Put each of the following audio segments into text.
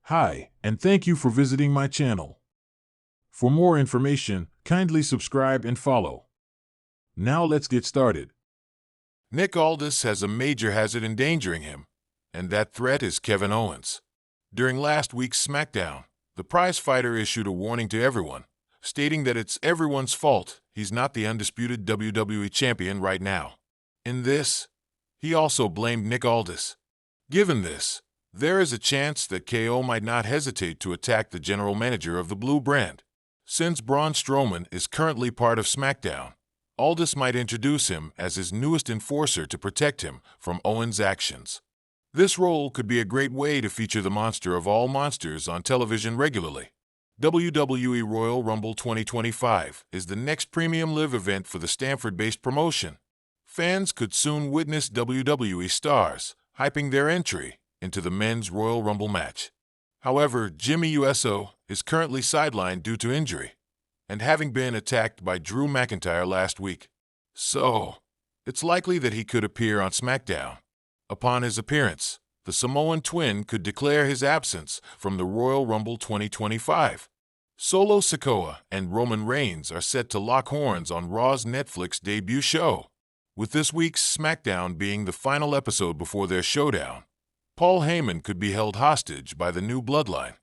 Hi, and thank you for visiting my channel. For more information, kindly subscribe and follow. Now let's get started. Nick Aldis has a major hazard endangering him, and that threat is Kevin Owens. During last week's SmackDown, the prizefighter issued a warning to everyone, stating that it's everyone's fault he's not the undisputed WWE champion right now. In this, he also blamed Nick Aldis. Given this, there is a chance that KO might not hesitate to attack the general manager of the Blue brand. Since Braun Strowman is currently part of SmackDown, Aldis might introduce him as his newest enforcer to protect him from Owens' actions. This role could be a great way to feature the monster of all monsters on television regularly. WWE Royal Rumble 2025 is the next premium live event for the Stamford-based promotion. Fans could soon witness WWE stars hyping their entry into the men's Royal Rumble match. However, Jimmy Uso is currently sidelined due to injury and having been attacked by Drew McIntyre last week. So, it's likely that he could appear on SmackDown. Upon his appearance, the Samoan twin could declare his absence from the Royal Rumble 2025. Solo Sikoa and Roman Reigns are set to lock horns on Raw's Netflix debut show, with this week's SmackDown being the final episode before their showdown. Paul Heyman could be held hostage by the new bloodline.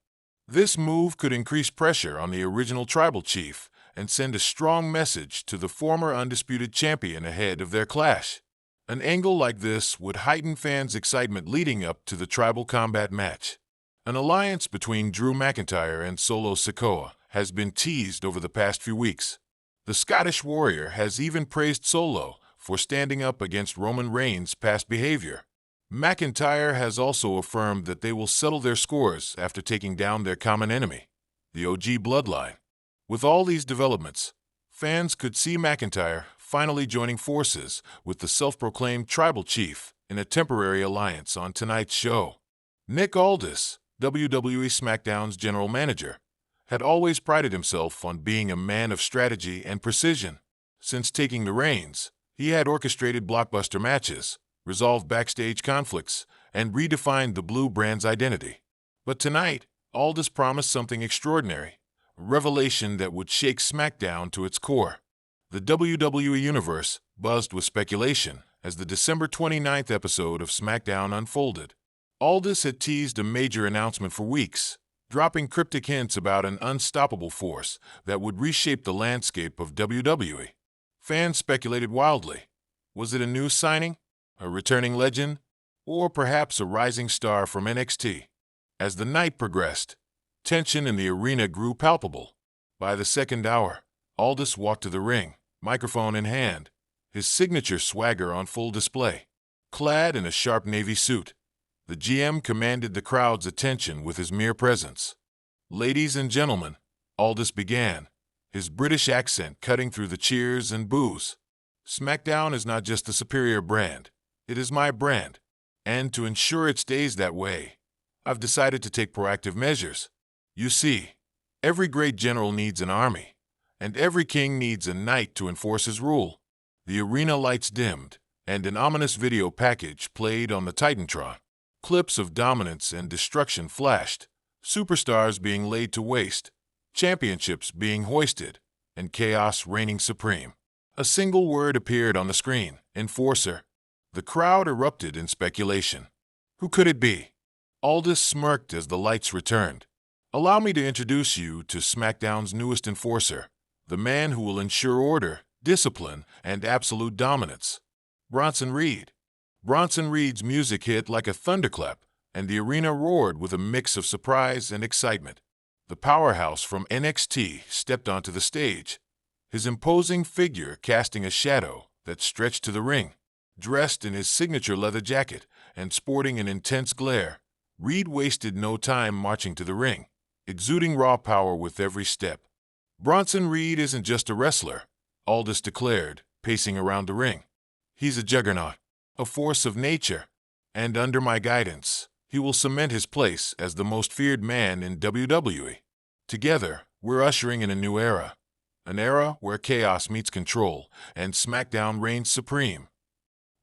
This move could increase pressure on the original tribal chief and send a strong message to the former undisputed champion ahead of their clash. An angle like this would heighten fans' excitement leading up to the tribal combat match. An alliance between Drew McIntyre and Solo Sikoa has been teased over the past few weeks. The Scottish Warrior has even praised Solo for standing up against Roman Reigns' past behavior. McIntyre has also affirmed that they will settle their scores after taking down their common enemy, the OG bloodline. With all these developments, fans could see McIntyre finally joining forces with the self-proclaimed tribal chief in a temporary alliance on tonight's show. Nick Aldis, WWE SmackDown's general manager, had always prided himself on being a man of strategy and precision. Since taking the reins, he had orchestrated blockbuster matches, resolved backstage conflicts, and redefined the Blue brand's identity. But tonight, Aldis promised something extraordinary, a revelation that would shake SmackDown to its core. The WWE Universe buzzed with speculation as the December 29th episode of SmackDown unfolded. Aldis had teased a major announcement for weeks, dropping cryptic hints about an unstoppable force that would reshape the landscape of WWE. Fans speculated wildly. Was it a new signing, a returning legend, or perhaps a rising star from NXT? As the night progressed, tension in the arena grew palpable. By the second hour, Aldis walked to the ring, microphone in hand, his signature swagger on full display. Clad in a sharp navy suit, the GM commanded the crowd's attention with his mere presence. "Ladies and gentlemen," Aldis began, his British accent cutting through the cheers and boos. "SmackDown is not just the superior brand. It is my brand, and to ensure it stays that way, I've decided to take proactive measures. You see, every great general needs an army, and every king needs a knight to enforce his rule." The arena lights dimmed, and an ominous video package played on the Titantron. Clips of dominance and destruction flashed, superstars being laid to waste, championships being hoisted, and chaos reigning supreme. A single word appeared on the screen: enforcer. The crowd erupted in speculation. Who could it be? Aldis smirked as the lights returned. "Allow me to introduce you to SmackDown's newest enforcer, the man who will ensure order, discipline, and absolute dominance. Bronson Reed." Bronson Reed's music hit like a thunderclap, and the arena roared with a mix of surprise and excitement. The powerhouse from NXT stepped onto the stage, his imposing figure casting a shadow that stretched to the ring. Dressed in his signature leather jacket and sporting an intense glare, Reed wasted no time marching to the ring, exuding raw power with every step. "Bronson Reed isn't just a wrestler," Aldis declared, pacing around the ring. "He's a juggernaut, a force of nature, and under my guidance, he will cement his place as the most feared man in WWE. Together, we're ushering in a new era, an era where chaos meets control and SmackDown reigns supreme."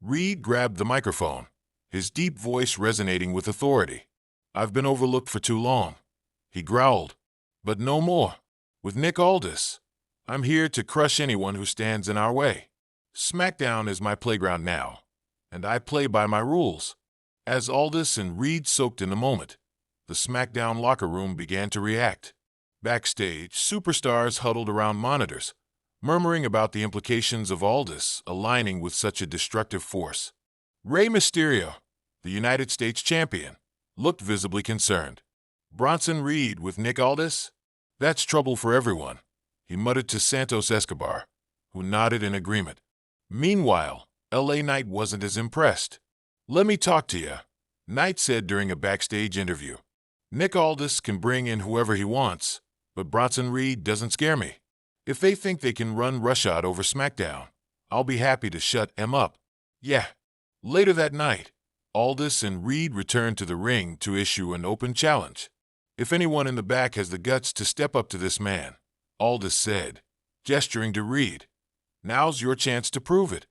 Reed grabbed the microphone, his deep voice resonating with authority. I've been overlooked for too long," he growled. "But no more. With Nick Aldis, I'm here to crush anyone who stands in our way. SmackDown is my playground now, and I play by my rules." As Aldis and Reed soaked in the moment, the SmackDown locker room began to react. Backstage, superstars huddled around monitors, murmuring about the implications of Aldis aligning with such a destructive force. Rey Mysterio, the United States champion, looked visibly concerned. "Bronson Reed with Nick Aldis? That's trouble for everyone," he muttered to Santos Escobar, who nodded in agreement. Meanwhile, LA Knight wasn't as impressed. "Let me talk to you," Knight said during a backstage interview. "Nick Aldis can bring in whoever he wants, but Bronson Reed doesn't scare me. If they think they can run roughshod over SmackDown, I'll be happy to shut him up." Yeah. Later that night, Aldis and Reed returned to the ring to issue an open challenge. "If anyone in the back has the guts to step up to this man," Aldis said, gesturing to Reed, "now's your chance to prove it."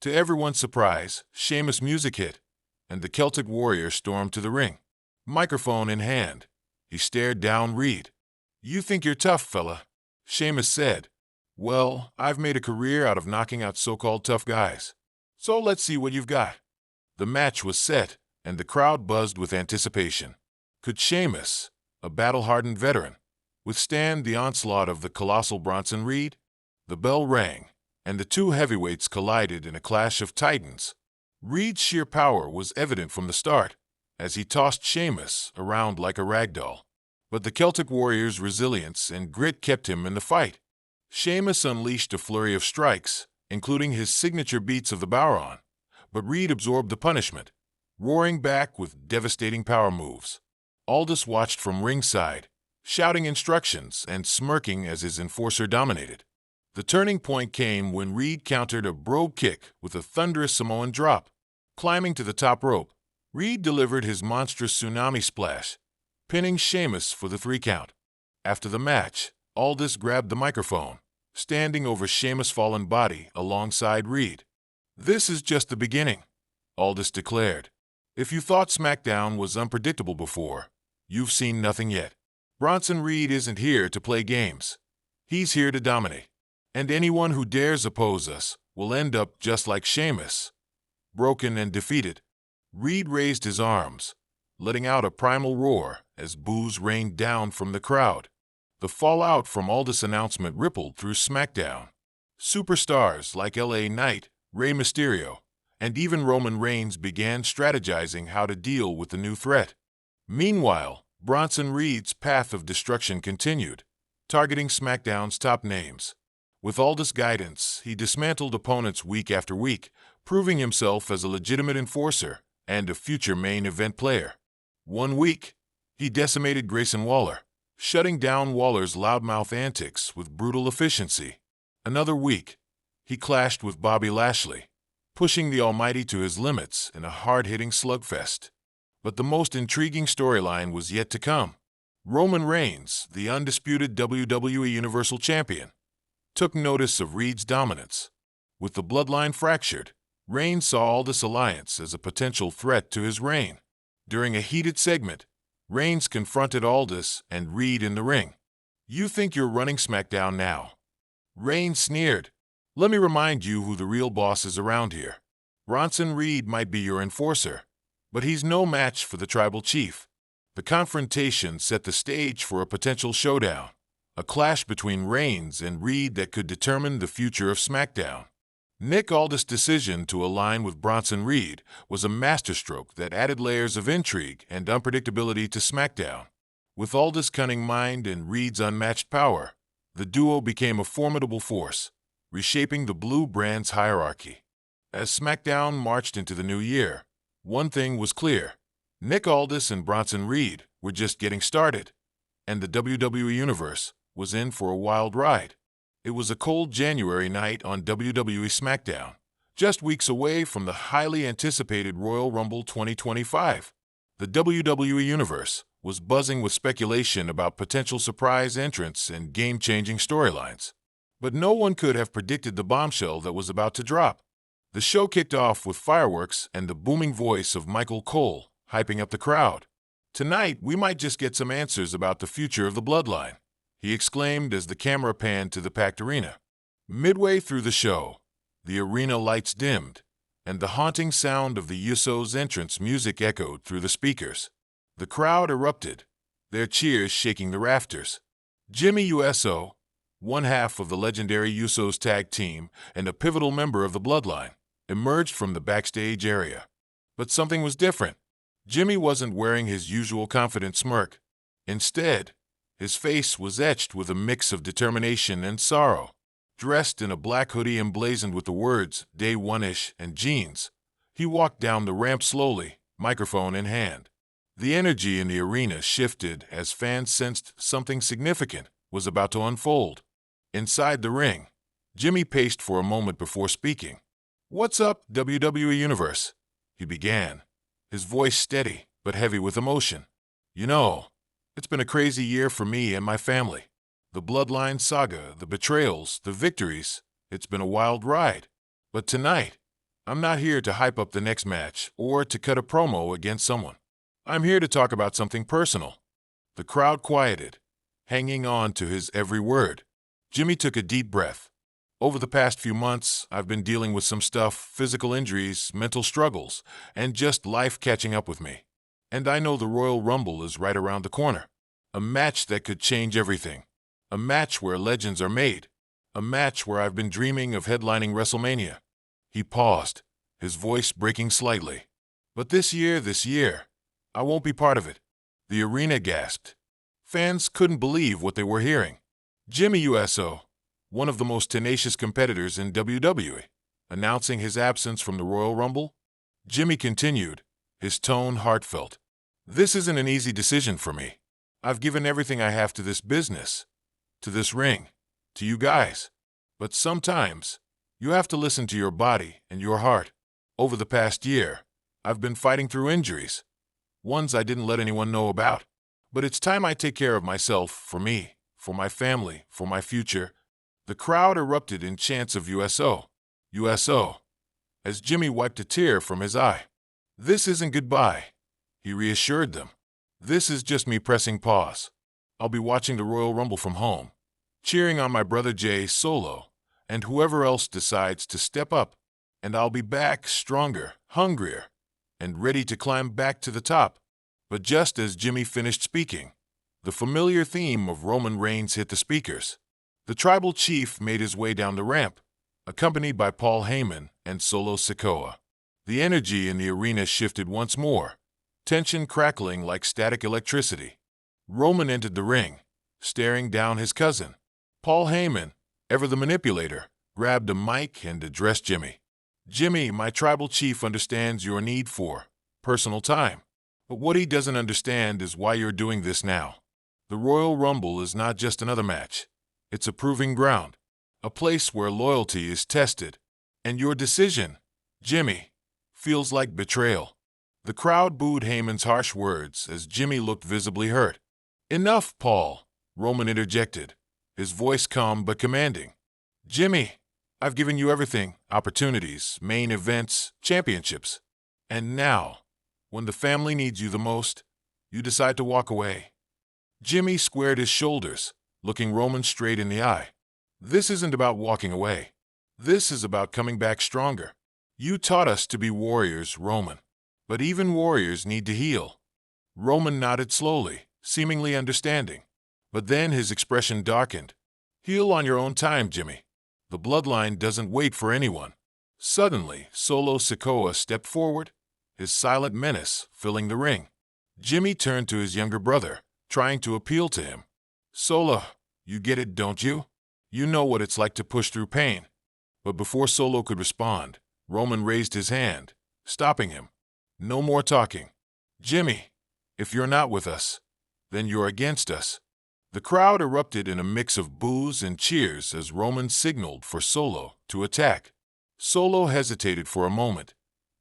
To everyone's surprise, Sheamus' music hit, and the Celtic Warrior stormed to the ring. Microphone in hand, he stared down Reed. "You think you're tough, fella," Sheamus said. "Well, I've made a career out of knocking out so-called tough guys. So let's see what you've got." The match was set, and the crowd buzzed with anticipation. Could Sheamus, a battle-hardened veteran, withstand the onslaught of the colossal Bronson Reed? The bell rang, and the two heavyweights collided in a clash of titans. Reed's sheer power was evident from the start, as he tossed Sheamus around like a rag doll. But the Celtic Warrior's resilience and grit kept him in the fight. Sheamus unleashed a flurry of strikes, including his signature beats of the Bowron, but Reed absorbed the punishment, roaring back with devastating power moves. Aldis watched from ringside, shouting instructions and smirking as his enforcer dominated. The turning point came when Reed countered a brogue kick with a thunderous Samoan drop. Climbing to the top rope, Reed delivered his monstrous tsunami splash, pinning Sheamus for the 3 count. After the match, Aldis grabbed the microphone, standing over Sheamus' fallen body alongside Reed. "This is just the beginning," Aldis declared. "If you thought SmackDown was unpredictable before, you've seen nothing yet. Bronson Reed isn't here to play games. He's here to dominate. And anyone who dares oppose us will end up just like Sheamus, broken and defeated." Reed raised his arms, letting out a primal roar as boos rained down from the crowd. The fallout from Aldis' announcement rippled through SmackDown. Superstars like LA Knight, Rey Mysterio, and even Roman Reigns began strategizing how to deal with the new threat. Meanwhile, Bronson Reed's path of destruction continued, targeting SmackDown's top names. With Aldis' guidance, he dismantled opponents week after week, proving himself as a legitimate enforcer and a future main event player. One week, he decimated Grayson Waller, shutting down Waller's loudmouth antics with brutal efficiency. Another week, he clashed with Bobby Lashley, pushing the Almighty to his limits in a hard-hitting slugfest. But the most intriguing storyline was yet to come. Roman Reigns, the undisputed WWE Universal Champion, took notice of Reed's dominance. With the bloodline fractured, Reigns saw Aldis' alliance as a potential threat to his reign. During a heated segment, Reigns confronted Aldis and Reed in the ring. "You think you're running SmackDown now?" Reigns sneered. "Let me remind you who the real boss is around here. Bronson Reed might be your enforcer, but he's no match for the tribal chief." The confrontation set the stage for a potential showdown, a clash between Reigns and Reed that could determine the future of SmackDown. Nick Aldis' decision to align with Bronson Reed was a masterstroke that added layers of intrigue and unpredictability to SmackDown. With Aldis' cunning mind and Reed's unmatched power, the duo became a formidable force, reshaping the Blue brand's hierarchy. As SmackDown marched into the new year, one thing was clear: Nick Aldis and Bronson Reed were just getting started, and the WWE Universe was in for a wild ride. It was a cold January night on WWE SmackDown, just weeks away from the highly anticipated Royal Rumble 2025. The WWE Universe was buzzing with speculation about potential surprise entrants and game-changing storylines. But no one could have predicted the bombshell that was about to drop. The show kicked off with fireworks and the booming voice of Michael Cole hyping up the crowd. Tonight, we might just get some answers about the future of the bloodline," he exclaimed as the camera panned to the packed arena. Midway through the show, the arena lights dimmed, and the haunting sound of the Usos' entrance music echoed through the speakers. The crowd erupted, their cheers shaking the rafters. Jimmy Uso, one half of the legendary Usos tag team and a pivotal member of the bloodline, emerged from the backstage area. But something was different. Jimmy wasn't wearing his usual confident smirk. Instead, his face was etched with a mix of determination and sorrow. Dressed in a black hoodie emblazoned with the words "Day One-ish" and jeans, he walked down the ramp slowly, microphone in hand. The energy in the arena shifted as fans sensed something significant was about to unfold. Inside the ring, Jimmy paced for a moment before speaking. "What's up, WWE Universe?" he began, his voice steady but heavy with emotion. "You know, it's been a crazy year for me and my family. The bloodline saga, the betrayals, the victories, it's been a wild ride. But tonight, I'm not here to hype up the next match or to cut a promo against someone. I'm here to talk about something personal." The crowd quieted, hanging on to his every word. Jimmy took a deep breath. "Over the past few months, I've been dealing with some stuff, physical injuries, mental struggles, and just life catching up with me. And I know the Royal Rumble is right around the corner. A match that could change everything. A match where legends are made. A match where I've been dreaming of headlining WrestleMania." He paused, his voice breaking slightly. "But this year, I won't be part of it." The arena gasped. Fans couldn't believe what they were hearing. Jimmy Uso, one of the most tenacious competitors in WWE, announcing his absence from the Royal Rumble? Jimmy continued, his tone heartfelt. "This isn't an easy decision for me. I've given everything I have to this business, to this ring, to you guys. But sometimes, you have to listen to your body and your heart. Over the past year, I've been fighting through injuries, ones I didn't let anyone know about. But it's time I take care of myself, for me, for my family, for my future." The crowd erupted in chants of "USO, USO," as Jimmy wiped a tear from his eye. "This isn't goodbye," he reassured them. "This is just me pressing pause. I'll be watching the Royal Rumble from home, cheering on my brother Jay Solo, and whoever else decides to step up, and I'll be back stronger, hungrier, and ready to climb back to the top." But just as Jimmy finished speaking, the familiar theme of Roman Reigns hit the speakers. The tribal chief made his way down the ramp, accompanied by Paul Heyman and Solo Sikoa. The energy in the arena shifted once more, tension crackling like static electricity. Roman entered the ring, staring down his cousin. Paul Heyman, ever the manipulator, grabbed a mic and addressed Jimmy. "Jimmy, my tribal chief understands your need for personal time. But what he doesn't understand is why you're doing this now. The Royal Rumble is not just another match. It's a proving ground, a place where loyalty is tested. And your decision, Jimmy, feels like betrayal." The crowd booed Heyman's harsh words as Jimmy looked visibly hurt. "Enough, Paul," Roman interjected, his voice calm but commanding. "Jimmy, I've given you everything, opportunities, main events, championships. And now, when the family needs you the most, you decide to walk away." Jimmy squared his shoulders, looking Roman straight in the eye. "This isn't about walking away. This is about coming back stronger. You taught us to be warriors, Roman. But even warriors need to heal." Roman nodded slowly, seemingly understanding. But then his expression darkened. "Heal on your own time, Jimmy. The bloodline doesn't wait for anyone." Suddenly, Solo Sikoa stepped forward, his silent menace filling the ring. Jimmy turned to his younger brother, trying to appeal to him. "Solo, you get it, don't you? You know what it's like to push through pain." But before Solo could respond, Roman raised his hand, stopping him. "No more talking. Jimmy, if you're not with us, then you're against us." The crowd erupted in a mix of boos and cheers as Roman signaled for Solo to attack. Solo hesitated for a moment,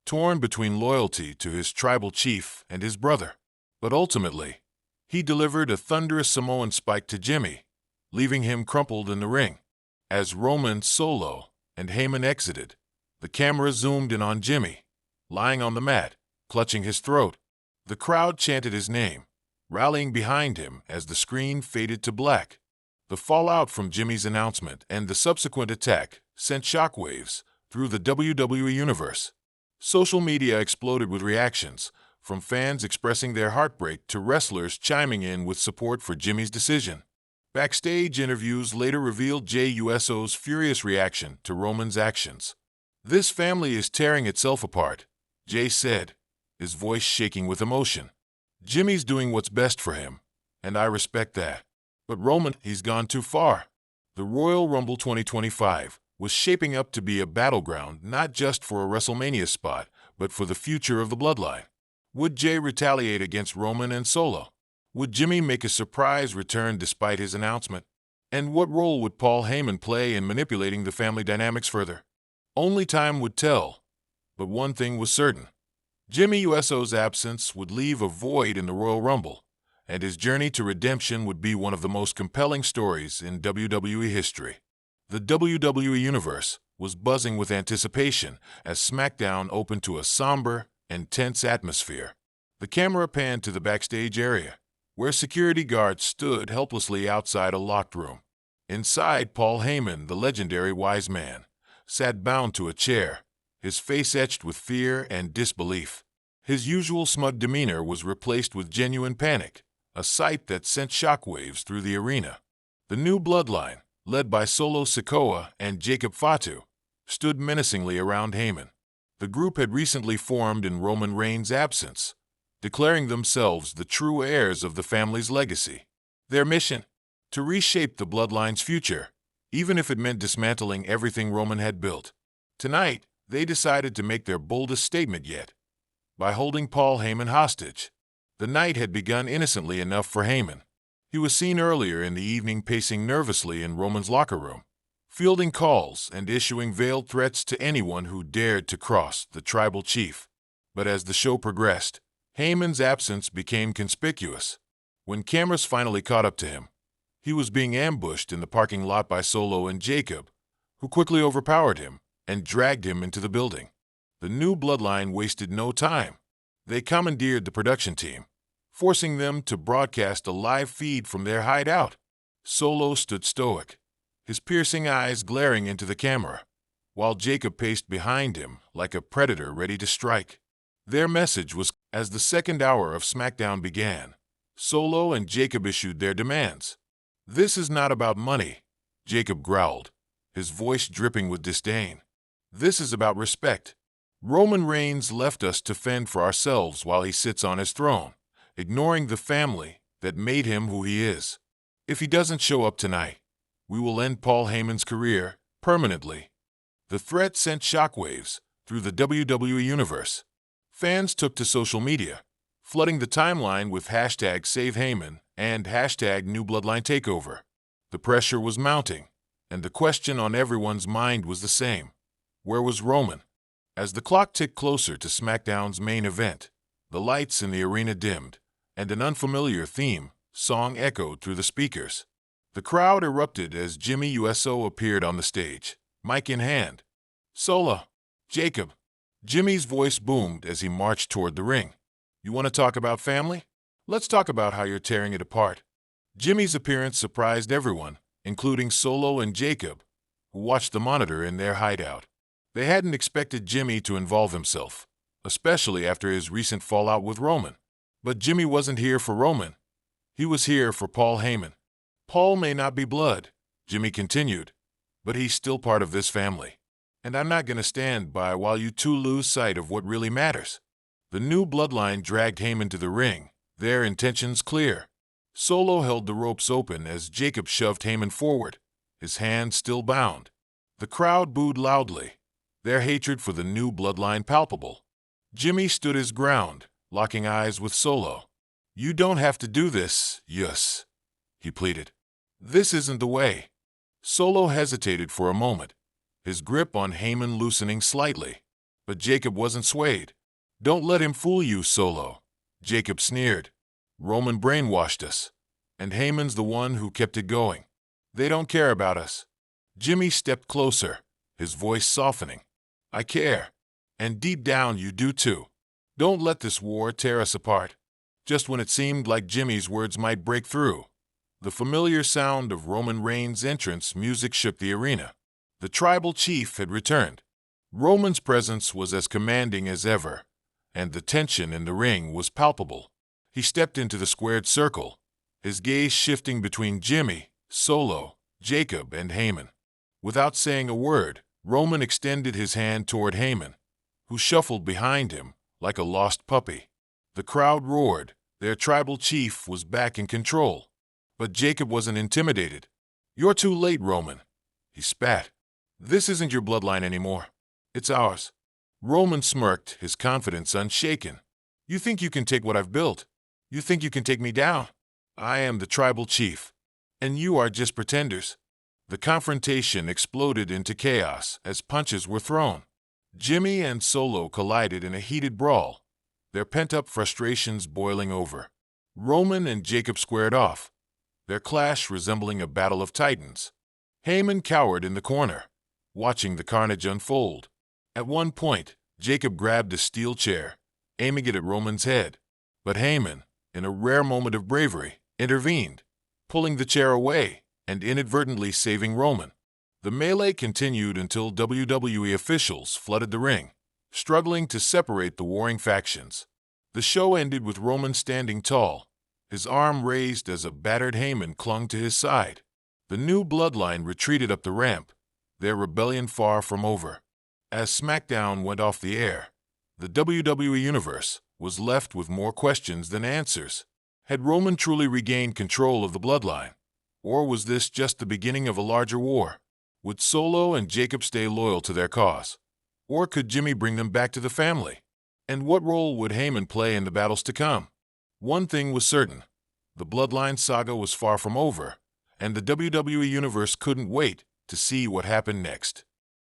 torn between loyalty to his tribal chief and his brother. But ultimately, he delivered a thunderous Samoan spike to Jimmy, leaving him crumpled in the ring. As Roman, Solo, and Heyman exited, the camera zoomed in on Jimmy, lying on the mat, clutching his throat. The crowd chanted his name, rallying behind him as the screen faded to black. The fallout from Jimmy's announcement and the subsequent attack sent shockwaves through the WWE universe. Social media exploded with reactions, from fans expressing their heartbreak to wrestlers chiming in with support for Jimmy's decision. Backstage interviews later revealed Jey Uso's furious reaction to Roman's actions. "This family is tearing itself apart," Jey said, his voice shaking with emotion. "Jimmy's doing what's best for him, and I respect that. But Roman, he's gone too far." The Royal Rumble 2025 was shaping up to be a battleground not just for a WrestleMania spot, but for the future of the bloodline. Would Jey retaliate against Roman and Solo? Would Jimmy make a surprise return despite his announcement? And what role would Paul Heyman play in manipulating the family dynamics further? Only time would tell. But one thing was certain. Jimmy Uso's absence would leave a void in the Royal Rumble, and his journey to redemption would be one of the most compelling stories in WWE history. The WWE Universe was buzzing with anticipation as SmackDown opened to a somber and tense atmosphere. The camera panned to the backstage area, where security guards stood helplessly outside a locked room. Inside, Paul Heyman, the legendary wise man, sat bound to a chair, his face etched with fear and disbelief. His usual smug demeanor was replaced with genuine panic, a sight that sent shockwaves through the arena. The new bloodline, led by Solo Sikoa and Jacob Fatu, stood menacingly around Heyman. The group had recently formed in Roman Reigns' absence, declaring themselves the true heirs of the family's legacy. Their mission? To reshape the bloodline's future, even if it meant dismantling everything Roman had built. Tonight, they decided to make their boldest statement yet, by holding Paul Heyman hostage. The night had begun innocently enough for Heyman. He was seen earlier in the evening pacing nervously in Roman's locker room, fielding calls and issuing veiled threats to anyone who dared to cross the tribal chief. But as the show progressed, Heyman's absence became conspicuous. When cameras finally caught up to him, he was being ambushed in the parking lot by Solo and Jacob, who quickly overpowered him and dragged him into the building. The new bloodline wasted no time. They commandeered the production team, forcing them to broadcast a live feed from their hideout. Solo stood stoic, his piercing eyes glaring into the camera, while Jacob paced behind him like a predator ready to strike. Their message was, as the second hour of SmackDown began, Solo and Jacob issued their demands. "This is not about money," Jacob growled, his voice dripping with disdain. "This is about respect. Roman Reigns left us to fend for ourselves while he sits on his throne, ignoring the family that made him who he is. If he doesn't show up tonight, we will end Paul Heyman's career permanently." The threat sent shockwaves through the WWE universe. Fans took to social media, flooding the timeline with hashtag #SaveHeyman and hashtag #NewBloodlineTakeover. The pressure was mounting, and the question on everyone's mind was the same. Where was Roman? As the clock ticked closer to SmackDown's main event, the lights in the arena dimmed, and an unfamiliar theme song echoed through the speakers. The crowd erupted as Jimmy Uso appeared on the stage, mic in hand. "Solo, Jacob." Jimmy's voice boomed as he marched toward the ring. "You want to talk about family? Let's talk about how you're tearing it apart." Jimmy's appearance surprised everyone, including Solo and Jacob, who watched the monitor in their hideout. They hadn't expected Jimmy to involve himself, especially after his recent fallout with Roman. But Jimmy wasn't here for Roman. He was here for Paul Heyman. "Paul may not be blood," Jimmy continued, "but he's still part of this family. And I'm not going to stand by while you two lose sight of what really matters." The new bloodline dragged Heyman to the ring, their intentions clear. Solo held the ropes open as Jacob shoved Heyman forward, his hand still bound. The crowd booed loudly, their hatred for the new bloodline palpable. Jimmy stood his ground, locking eyes with Solo. "You don't have to do this, Yus," he pleaded. "This isn't the way." Solo hesitated for a moment, his grip on Heyman loosening slightly. But Jacob wasn't swayed. "Don't let him fool you, Solo," Jacob sneered. "Roman brainwashed us, and Heyman's the one who kept it going. They don't care about us." Jimmy stepped closer, his voice softening. "I care. And deep down you do too." Don't let this war tear us apart. Just when it seemed like Jimmy's words might break through, the familiar sound of Roman Reigns' entrance music shook the arena. The tribal chief had returned. Roman's presence was as commanding as ever, and the tension in the ring was palpable. He stepped into the squared circle, his gaze shifting between Jimmy, Solo, Jacob, and Heyman. Without saying a word, Roman extended his hand toward Heyman, who shuffled behind him like a lost puppy. The crowd roared. Their tribal chief was back in control. But Jacob wasn't intimidated. "You're too late, Roman," he spat. "This isn't your bloodline anymore. It's ours." Roman smirked, his confidence unshaken. "You think you can take what I've built? You think you can take me down? I am the tribal chief, and you are just pretenders." The confrontation exploded into chaos as punches were thrown. Jimmy and Solo collided in a heated brawl, their pent-up frustrations boiling over. Roman and Jacob squared off, their clash resembling a battle of titans. Heyman cowered in the corner, watching the carnage unfold. At one point, Jacob grabbed a steel chair, aiming it at Roman's head. But Heyman, in a rare moment of bravery, intervened, pulling the chair away and inadvertently saving Roman. The melee continued until WWE officials flooded the ring, struggling to separate the warring factions. The show ended with Roman standing tall, his arm raised as a battered Heyman clung to his side. The new bloodline retreated up the ramp, their rebellion far from over. As SmackDown went off the air, the WWE Universe was left with more questions than answers. Had Roman truly regained control of the bloodline? Or was this just the beginning of a larger war? Would Solo and Jacob stay loyal to their cause? Or could Jimmy bring them back to the family? And what role would Heyman play in the battles to come? One thing was certain. The bloodline saga was far from over, and the WWE Universe couldn't wait to see what happened next.